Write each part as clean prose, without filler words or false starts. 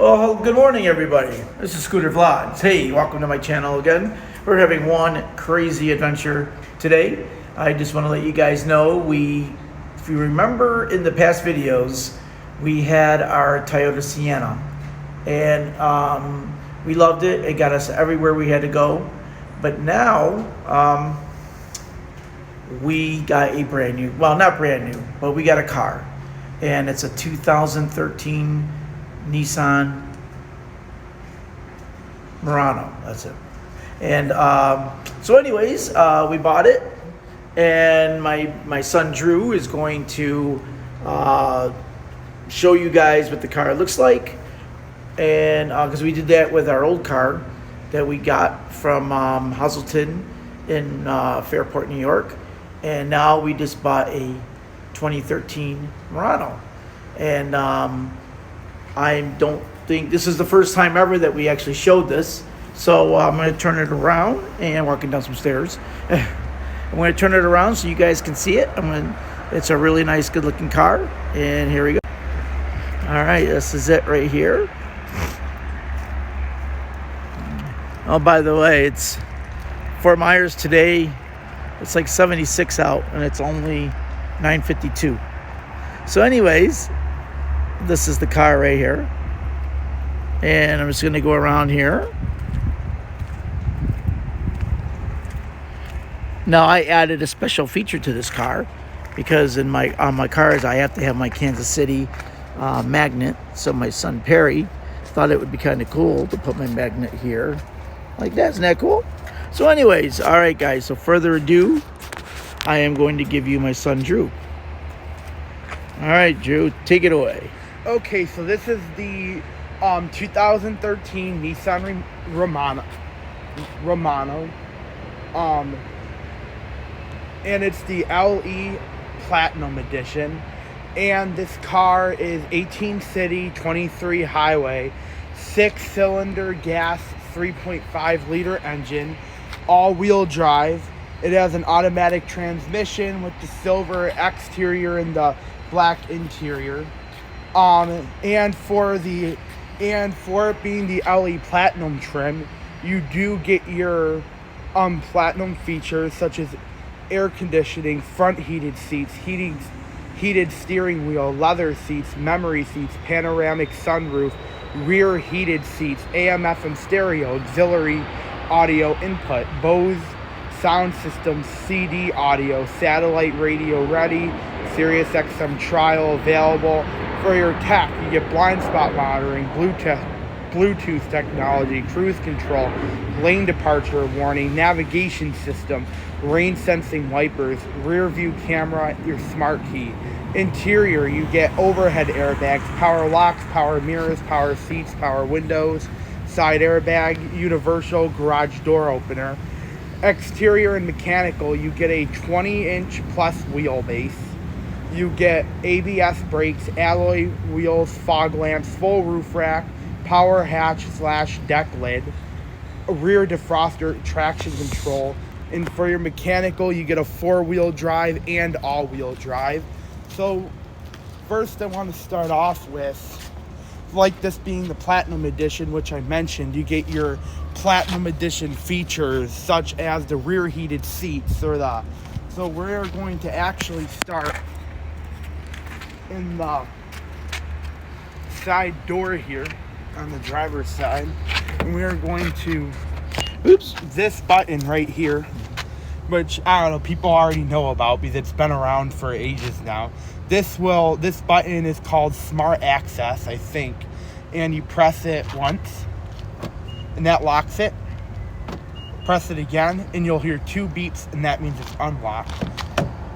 Well, good morning, everybody. This is Scooter Vlogs. Hey, welcome to my channel again. We're having one crazy adventure today. I just want to let you guys know, if you remember in the past videos, we had our Toyota Sienna. And we loved it. It got us everywhere we had to go. But now, we got a brand new, well, not brand new, but we got a car. And it's a 2013 Nissan Murano. That's it. And so anyways, we bought it, and my son Drew is going to show you guys what the car looks like. And because we did that with our old car that we got from Hazleton in Fairport, New York, and now we just bought a 2013 Murano. And I don't think this is the first time ever that we actually showed this. So I'm going to turn it around, and walking down some stairs. I'm going to turn it around so you guys can see it. It's a really nice, good looking car. And here we go. All right, this is it right here. Oh, by the way, it's Fort Myers today. It's like 76 out, and it's only 9:52. So anyways, this is the car right here. And I'm just going to go around here. Now, I added a special feature to this car because on my cars, I have to have my Kansas City magnet. So my son Perry thought it would be kind of cool to put my magnet here like that. Isn't that cool? So anyways, all right, guys. So further ado, I am going to give you my son Drew. All right, Drew, take it away. Okay, so this is the 2013 Nissan Romano. And it's the LE Platinum Edition. And this car is 18 city, 23 highway, 6-cylinder gas, 3.5 liter engine, all-wheel drive. It has an automatic transmission with the silver exterior and the black interior. And for it being the LE Platinum trim, you do get your platinum features such as air conditioning, front heated seats, heated steering wheel, leather seats, memory seats, panoramic sunroof, rear heated seats, AM/FM stereo, auxiliary audio input, Bose sound system, CD audio, satellite radio ready, Sirius XM trial available. For your tech, you get blind spot monitoring, Bluetooth technology, cruise control, lane departure warning, navigation system, rain sensing wipers, rear view camera, your smart key. Interior, you get overhead airbags, power locks, power mirrors, power seats, power windows, side airbag, universal garage door opener. Exterior and mechanical, you get a 20-inch plus wheelbase. You get ABS brakes, alloy wheels, fog lamps, full roof rack, power hatch / deck lid, a rear defroster, traction control. And for your mechanical, you get a 4-wheel drive and all-wheel drive. So first I want to start off with, like this being the Platinum Edition, which I mentioned, you get your Platinum Edition features such as the rear heated seats so we're going to actually start in the side door here on the driver's side, and we are going to this button right here, which I don't know, people already know about because it's been around for ages now. This button is called Smart Access, I think, and you press it once and that locks it. Press it again and you'll hear 2 beeps, and that means it's unlocked.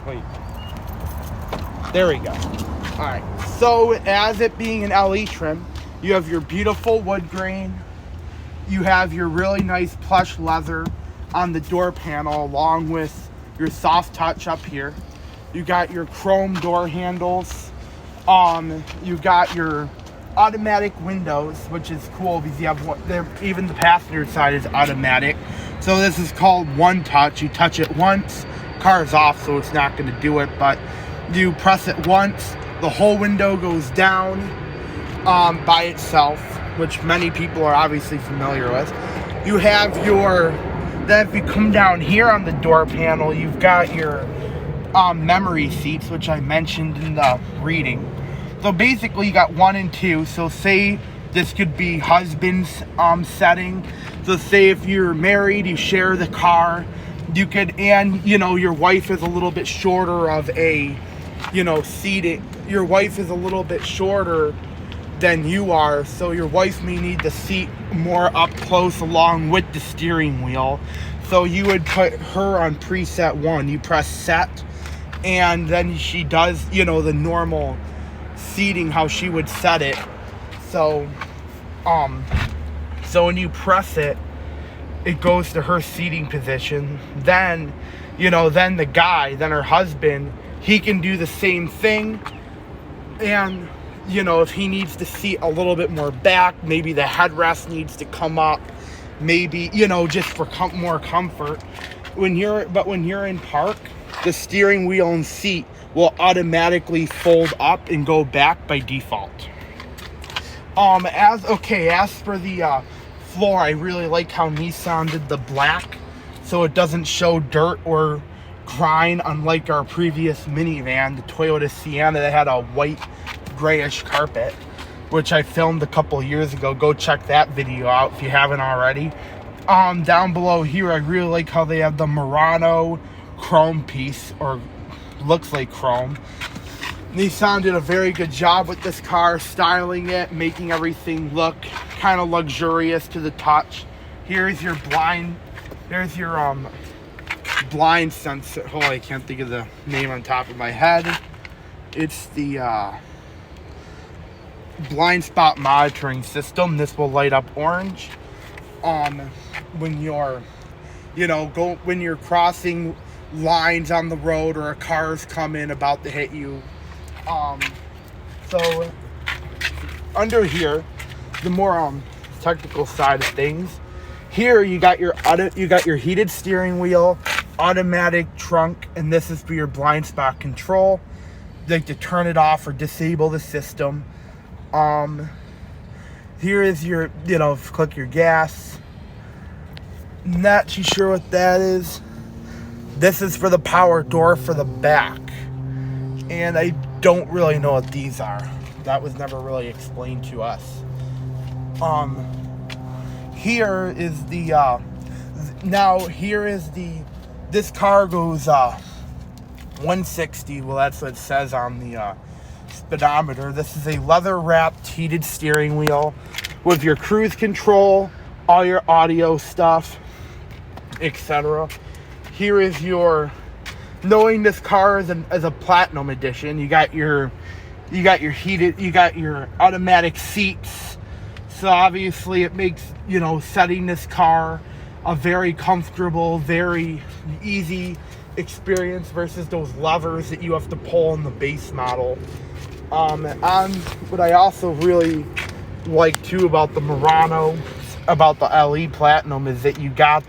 Wait, there we go. Alright, so as it being an LE trim, you have your beautiful wood grain, you have your really nice plush leather on the door panel along with your soft touch up here. You got your chrome door handles. You got your automatic windows, which is cool because you have even the passenger side is automatic. So this is called one touch. You touch it once, car's off, so it's not going to do it, but you press it once, the whole window goes down by itself. which many people are obviously familiar with. You have your, then if you come down here on the door panel, you've got your memory seats, which I mentioned in the reading. So basically you got 1 and 2. So say this could be husband's setting. So say if you're married, you share the car, you could, and you know, your wife is a little bit shorter of a, you know, seating. Your wife is a little bit shorter than you are, so your wife may need the seat more up close along with the steering wheel. So you would put her on preset 1. You press set, and then she does, you know, the normal seating, how she would set it. So when you press it, it goes to her seating position. Then, you know, then the guy, then her husband, he can do the same thing. And, you know, if he needs to seat a little bit more back, maybe the headrest needs to come up, maybe, you know, just for more comfort. When you're in park, the steering wheel and seat will automatically fold up and go back by default. As for the floor, I really like how Nissan did the black, so it doesn't show dirt or grime, unlike our previous minivan, the Toyota Sienna, that had a white grayish carpet, which I filmed a couple years ago. Go check that video out if you haven't already. Down below here, I really like how they have the Murano chrome piece, or looks like chrome. Nissan did a very good job with this car, styling it, making everything look kind of luxurious to the touch. Here's your blind, there's your blind sensor. Oh, I can't think of the name on top of my head. It's the blind spot monitoring system. This will light up orange when you're, you know, when you're crossing lines on the road, or a car's coming about to hit you. So under here, the more technical side of things, here you got your heated steering wheel, automatic trunk, and this is for your blind spot control, like to turn it off or disable the system. Here is your, you know, click your gas. Not too sure what that is. This is for the power door for the back, and I don't really know what these are. That was never really explained to us. Here is the this car goes 160. Well, that's what it says on the speedometer. This is a leather wrapped heated steering wheel with your cruise control, all your audio stuff, etc. Here is your, knowing this car as a platinum edition, you got your heated, you got your automatic seats. So obviously it makes, you know, setting this car a very comfortable, very easy experience versus those levers that you have to pull in the base model. And what I also really like too about the Murano, about the LE Platinum, is that you got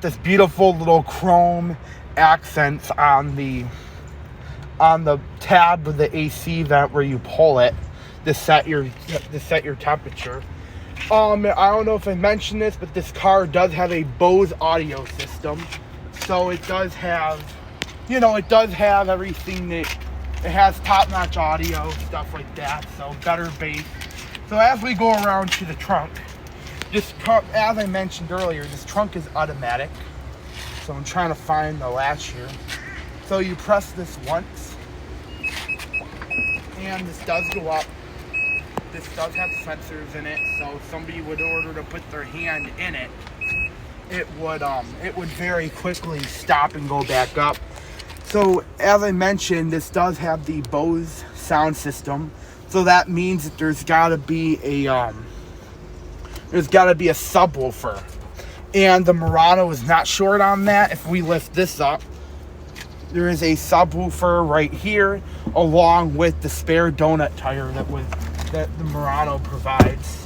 this beautiful little chrome accents on the tab of the AC vent where you pull it to set your temperature. I don't know if I mentioned this, but this car does have a Bose audio system, so it does have, you know, it does have everything that it has, top-notch audio, stuff like that, so better bass. So as we go around to the trunk, this trunk, as I mentioned earlier, this trunk is automatic. So I'm trying to find the latch here. So you press this once, and this does go up. This does have sensors in it, so if somebody would order to put their hand in it, it would very quickly stop and go back up. So as I mentioned, this does have the Bose sound system, so that means that there's got to be a subwoofer. And the Murano is not short on that. If we lift this up, there is a subwoofer right here, along with the spare donut tire that the Murano provides.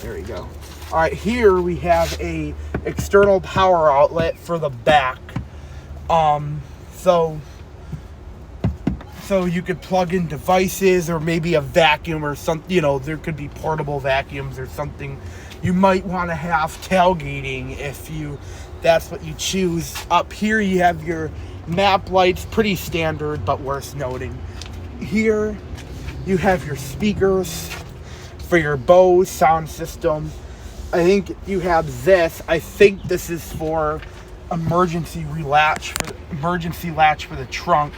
There we go. All right, here we have a external power outlet for the back. So So you could plug in devices or maybe a vacuum or something, you know, there could be portable vacuums or something you might want to have tailgating if that's what you choose. Up here you have your map lights, pretty standard but worth noting. Here you have your speakers for your Bose sound system. I think you have this. I think this is for emergency latch for the trunk.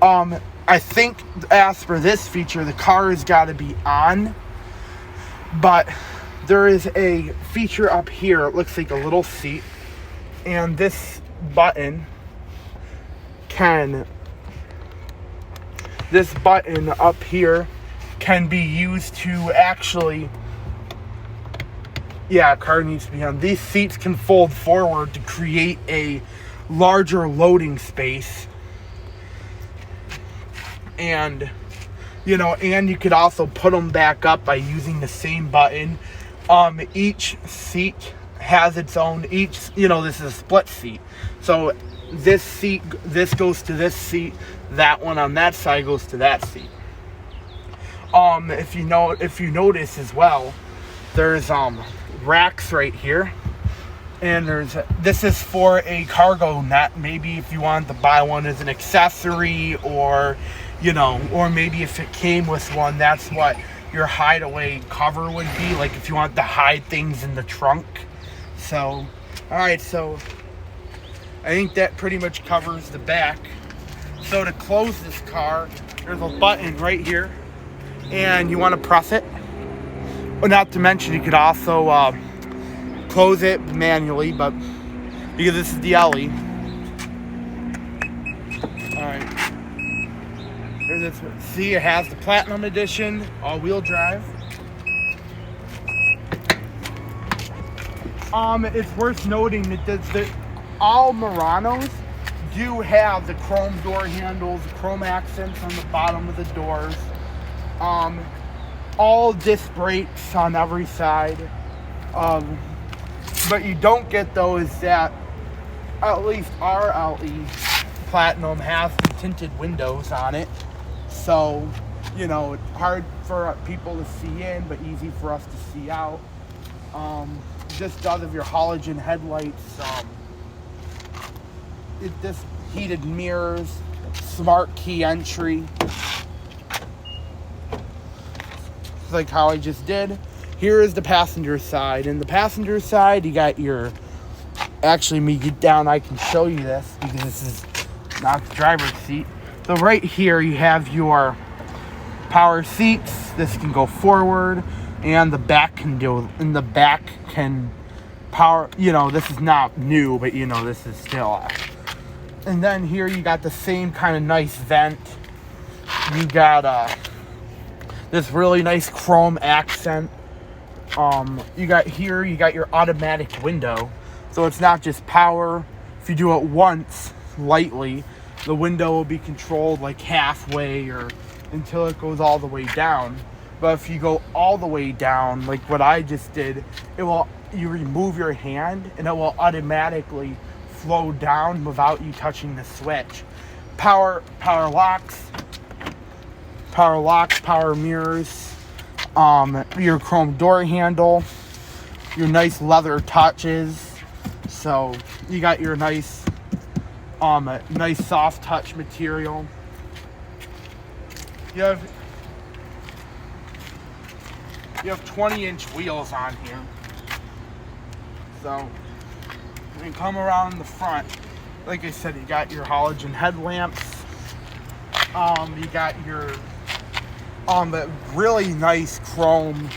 I think as for this feature, the car has got to be on, but there is a feature up here. It looks like a little seat, and this button up here can be used to actually, car needs to be on. These seats can fold forward to create a larger loading space. And you could also put them back up by using the same button. Each seat has its own, this is a split seat. So this goes to this seat, that one on that side goes to that seat. If you notice as well, there's racks right here, and this is for a cargo net. Maybe if you wanted to buy one as an accessory, or maybe if it came with one, that's what your hideaway cover would be, like if you want to hide things in the trunk. So, alright, so I think that pretty much covers the back. So to close this car, there's a button right here, and you want to press it. Well, not to mention you could also close it manually, but because this is the LE. Alright. See, it has the Platinum Edition, all-wheel drive. It's worth noting that all Muranos do have the chrome door handles, the chrome accents on the bottom of the doors. All disc brakes on every side. But you don't get those that, at least our LE Platinum has the tinted windows on it. So, hard for people to see in, but easy for us to see out. Just out of your halogen headlights, this heated mirrors, smart key entry, like how I just did. Here is the passenger side. In the passenger side, you got actually, me get down, I can show you this because this is not the driver's seat. So right here you have your power seats. This can go forward, and the back can power. This is not new, but this is still. And then here you got the same kind of nice vent. You got this really nice chrome accent. You got your automatic window, so it's not just power. If you do it once lightly, the window will be controlled like halfway or until it goes all the way down. But if you go all the way down, like what I just did, you remove your hand and it will automatically flow down without you touching the switch. Power locks, power mirrors, your chrome door handle, your nice leather touches. So you got your nice soft touch material. You have 20-inch wheels on here. So you can come around the front. Like I said, you got your halogen headlamps. You got your the really nice chrome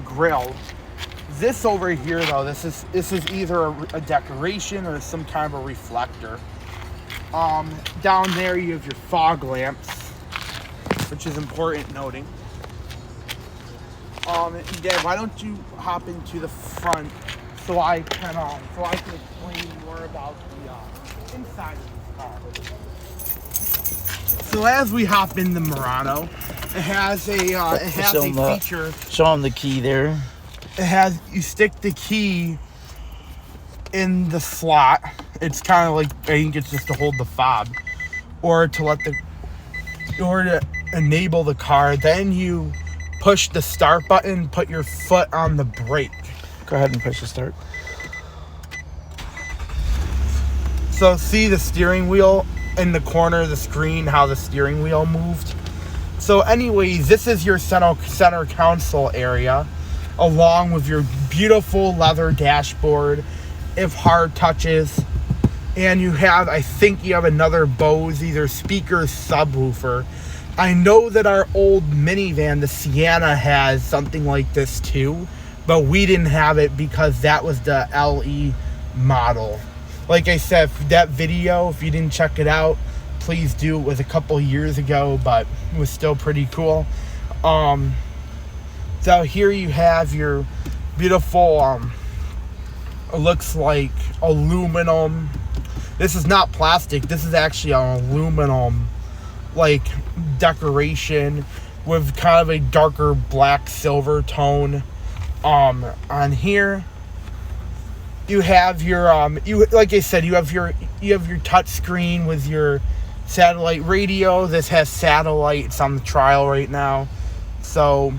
grill. This over here though, this is either a decoration or some kind of a reflector. Down there you have your fog lamps, which is important noting. Dad, why don't you hop into the front so I can explain more about the inside of this car. So as we hop in the Murano, it has a feature. Show them the key there. You stick the key in the slot, It's kind of like, I think it's just to hold the fob, or to enable the car. Then you push the start button, put your foot on the brake. Go ahead and push the start. So see the steering wheel in the corner of the screen, how the steering wheel moved? So anyways, this is your center console area, along with your beautiful leather dashboard, if hard touches. And you have, I think you have another Bose, either speaker or subwoofer. I know that our old minivan, the Sienna, has something like this too, but we didn't have it because that was the LE model. Like I said, that video, if you didn't check it out, please do. It was a couple years ago, but it was still pretty cool. So here you have your beautiful, it looks like aluminum. This is not plastic. This is actually an aluminum, like, decoration with kind of a darker black silver tone. On here, you have your like I said, you have your touch screen with your satellite radio. This has satellite. It's on the trial right now, so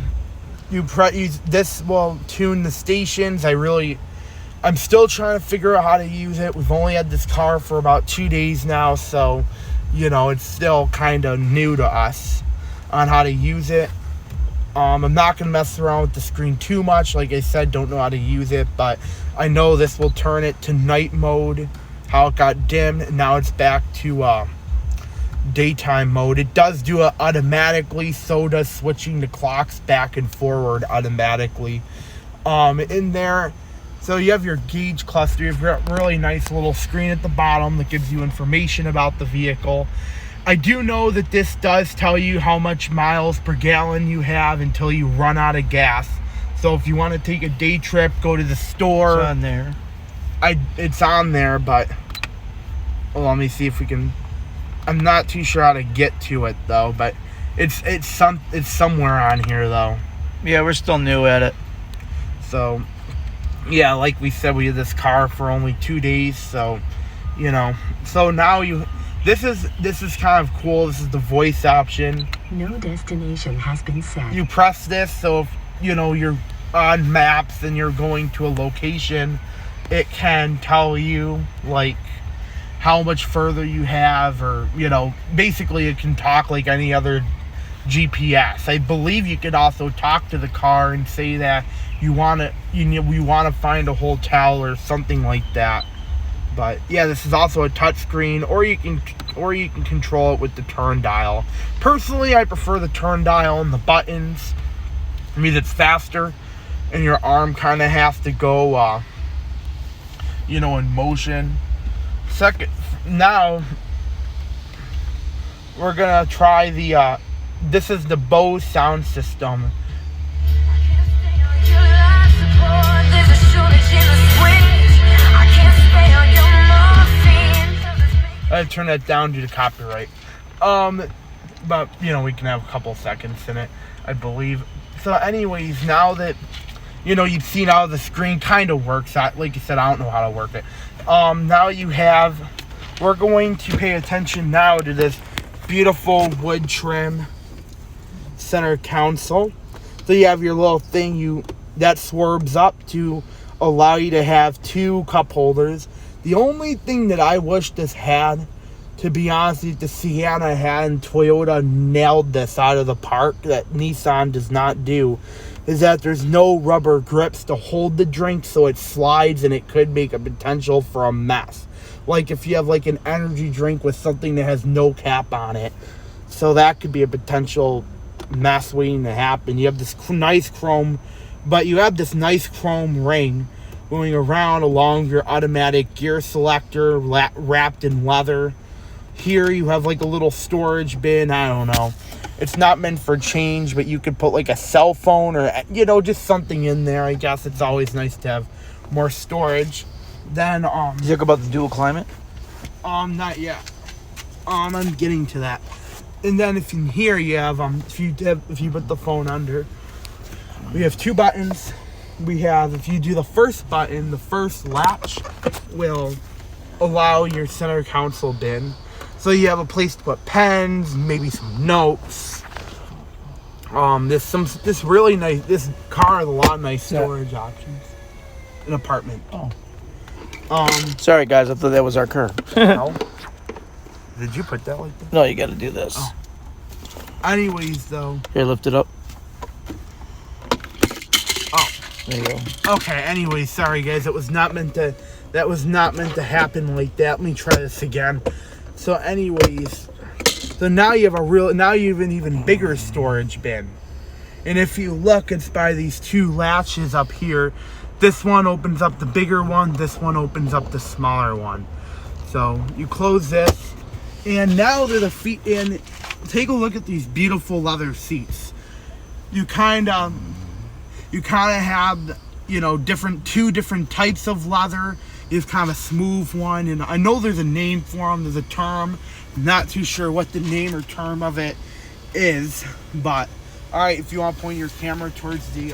this will tune the stations. I'm still trying to figure out how to use it. We've only had this car for about 2 days now, so, you know, it's still kind of new to us on how to use it. I'm not going to mess around with the screen too much. Like I said, don't know how to use it, but I know this will turn it to night mode, how it got dimmed, and now it's back to daytime mode. It does do it automatically, so does switching the clocks back and forward automatically. In there, so you have your gauge cluster. You have a really nice little screen at the bottom that gives you information about the vehicle. I do know that this does tell you how much miles per gallon you have until you run out of gas. So if you want to take a day trip, go to the store. It's on there. It's on there, but let me see if we can. I'm not too sure how to get to it though, but it's somewhere on here though. Yeah, we're still new at it. So yeah, like we said, we had this car for only 2 days, so, you know. So now this is kind of cool. This is the voice option. No destination has been set. You press this, so if, you know, you're on maps and you're going to a location, it can tell you, like, how much further you have, or, you know, basically it can talk like any other GPS. I believe you could also talk to the car and say that we want to find a hotel or something like that. But yeah, this is also a touch screen, or you can control it with the turn dial. Personally, I prefer the turn dial and the buttons. I mean, it's faster, and your arm kind of has to go, you know, in motion. Now we're gonna try the. This is the Bose sound system. I had to turn that down due to copyright. But, you know, we can have a couple seconds in it, I believe. So anyways, now that, you know, you've seen how the screen kind of works. Like you said, I don't know how to work it. Now we're going to pay attention now to this beautiful wood trim center console. So you have your little thing that swerves up to allow you to have 2 cup holders. The only thing that I wish this had, to be honest with you, the Sienna had, and Toyota nailed this out of the park, that Nissan does not do, is that there's no rubber grips to hold the drink, so it slides and it could make a potential for a mess. Like if you have like an energy drink with something that has no cap on it. So that could be a potential mess waiting to happen. You have this nice chrome, but you have this nice chrome ring going around along your automatic gear selector wrapped in leather. Here you have like a little storage bin. I don't know. It's not meant for change, but you could put like a cell phone or, you know, just something in there. I guess it's always nice to have more storage. Then, Did you talk about the dual climate? not yet. I'm getting to that. And then if in here you have, if you put the phone under, we have 2 buttons. We have, if you do the first button, the first latch will allow your center console bin. So you have a place to put pens, maybe some notes. This really nice. This car has a lot of nice storage options. An apartment. Oh. Sorry guys, I thought that was our car. No. Did you put that like that? No, you got to do this. Oh. Anyways, though. Here, lift it up. Oh. There you go. Okay. Anyways, sorry guys. That was not meant to happen like that. Let me try this again. So, anyways. So now you have an even bigger storage bin. And if you look, it's by these two latches up here. This one opens up the bigger one. This one opens up the smaller one. So you close this. And now to the feet in. Take a look at these beautiful leather seats. You kind of have, two different types of leather. It's kind of a smooth one. And I know there's a name for them. There's a term. Not too sure what the name or term of it is, but all right. If you want to point your camera towards the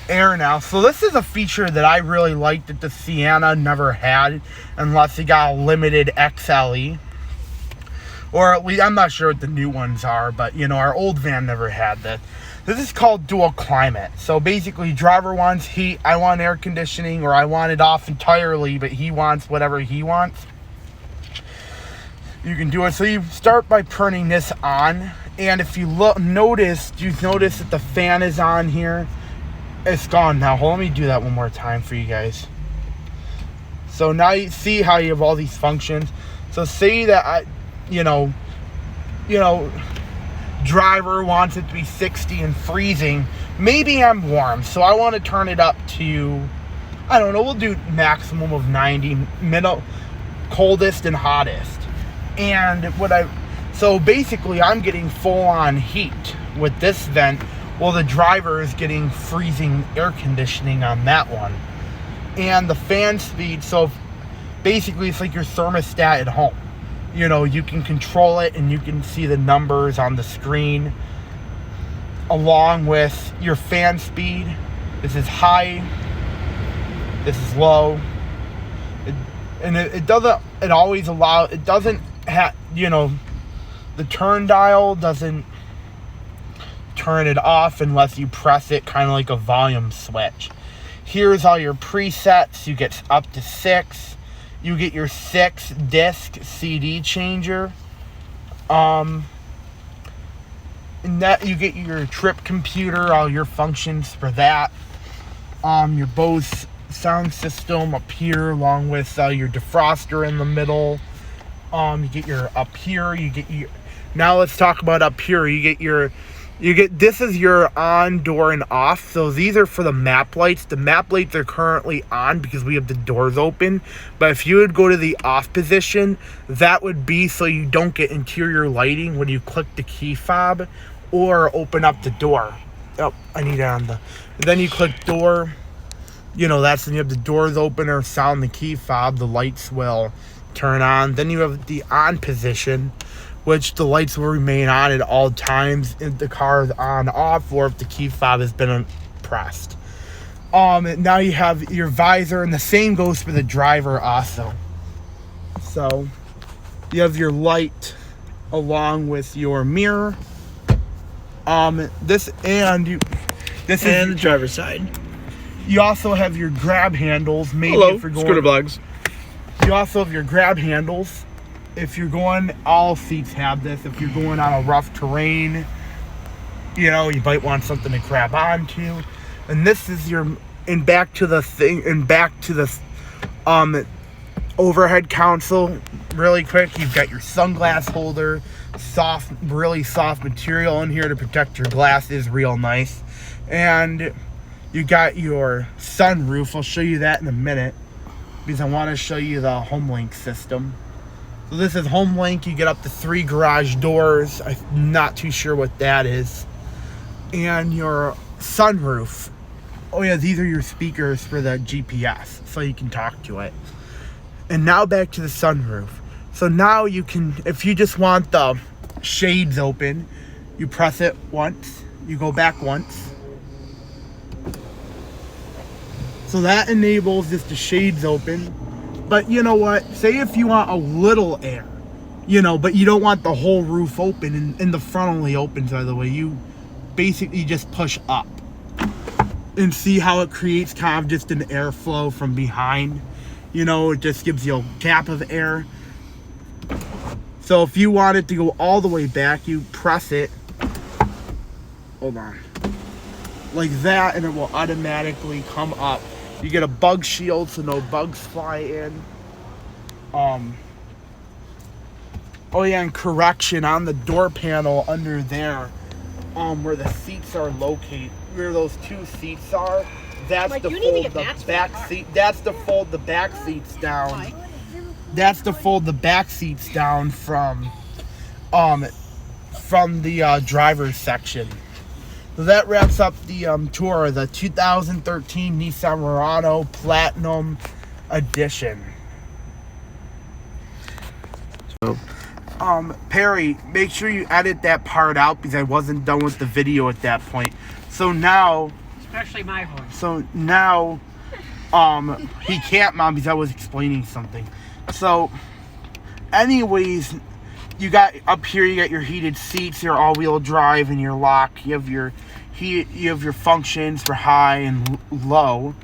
air now. So this is a feature that I really liked that the Sienna never had, unless it got a limited XLE, or at least I'm not sure what the new ones are. But our old van never had this. This is called dual climate. So basically, driver wants heat, I want air conditioning, or I want it off entirely, but he wants whatever he wants. You can do it. So you start by turning this on, and if you notice that the fan is on here. It's gone now. Hold on, let me do that one more time for you guys. So now you see how you have all these functions. So say that driver wants it to be 60 and freezing. Maybe I'm warm, so I want to turn it up to, I don't know, we'll do maximum of 90, middle, coldest and hottest. And so basically I'm getting full on heat with this vent, while the driver is getting freezing air conditioning on that one. And the fan speed, so basically it's like your thermostat at home. You can control it and you can see the numbers on the screen along with your fan speed. This is high, this is low. It doesn't have, the turn dial doesn't turn it off unless you press it, kind of like a volume switch. Here's all your presets. You get up to 6. You get your 6-disc CD changer. And that you get your trip computer, all your functions for that. Your Bose sound system up here, along with your defroster in the middle. You get your up here. Now let's talk about up here. This is your on, door, and off. So these are for the map lights. The map lights are currently on because we have the doors open. But if you would go to the off position, that would be so you don't get interior lighting when you click the key fob or open up the door. Oh, I need it on the... Then you click door. That's when you have the doors open or sound the key fob. The lights will turn on. Then you have the on position, which the lights will remain on at all times if the car is on, off, or if the key fob has been pressed. Now you have your visor, and the same goes for the driver also. So you have your light along with your mirror. This is the driver's side. You also have your grab handles. Maybe Hello, if you're going, scooter blogs. You also have your grab handles. If you're going, all seats have this. If you're going on a rough terrain, you might want something to grab onto. And this is back to the overhead console. Really quick, you've got your sunglass holder, really soft material in here to protect your glasses, real nice. And you got your sunroof. I'll show you that in a minute because I want to show you the HomeLink system. So this is HomeLink. You get up to 3 garage doors. I'm not too sure what that is. And your sunroof. Oh yeah, these are your speakers for the GPS, so you can talk to it. And now back to the sunroof. So now you can, if you just want the shades open, you press it once, you go back once. So that enables just the shades open. But you know what? Say if you want a little air, but you don't want the whole roof open, and the front only opens, by the way, you basically just push up. And see how it creates kind of just an airflow from behind. It just gives you a gap of air. So if you want it to go all the way back, you press it. Hold on. Like that, and it will automatically come up. You get a bug shield so no bugs fly in. Oh yeah, and correction, on the door panel under there, where the seats are located, where those two seats are, that's to fold the back seat. That's to fold the back seats down. That's to fold the back seats down from the driver's section. So that wraps up the tour of the 2013 Nissan Murano Platinum Edition. So, Perry, make sure you edit that part out because I wasn't done with the video at that point. So now, especially my voice. So now, he can't, Mom, because I was explaining something. So, anyways, you got up here. You got your heated seats, your all-wheel drive, and your lock. You have your functions for high and low.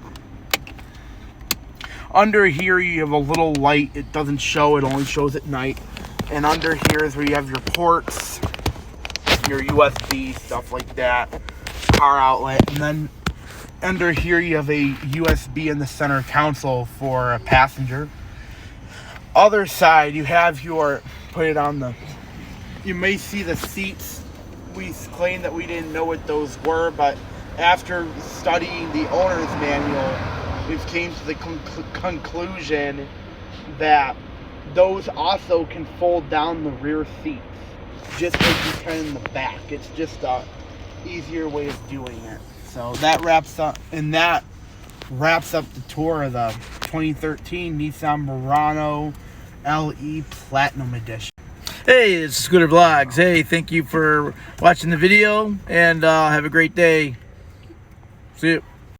Under here, you have a little light. It doesn't show. It only shows at night. And under here is where you have your ports, your USB, stuff like that, car outlet. And then under here, you have a USB in the center console for a passenger. Other side, you have you may see the seats. We claimed that we didn't know what those were, but after studying the owner's manual, we've came to the conclusion that those also can fold down the rear seats, just like you can in the back. It's just a easier way of doing it. So that wraps up the tour of the 2013 Nissan Murano LE Platinum Edition. Hey, it's Scooter Vlogs. Hey, thank you for watching the video, and have a great day. See you.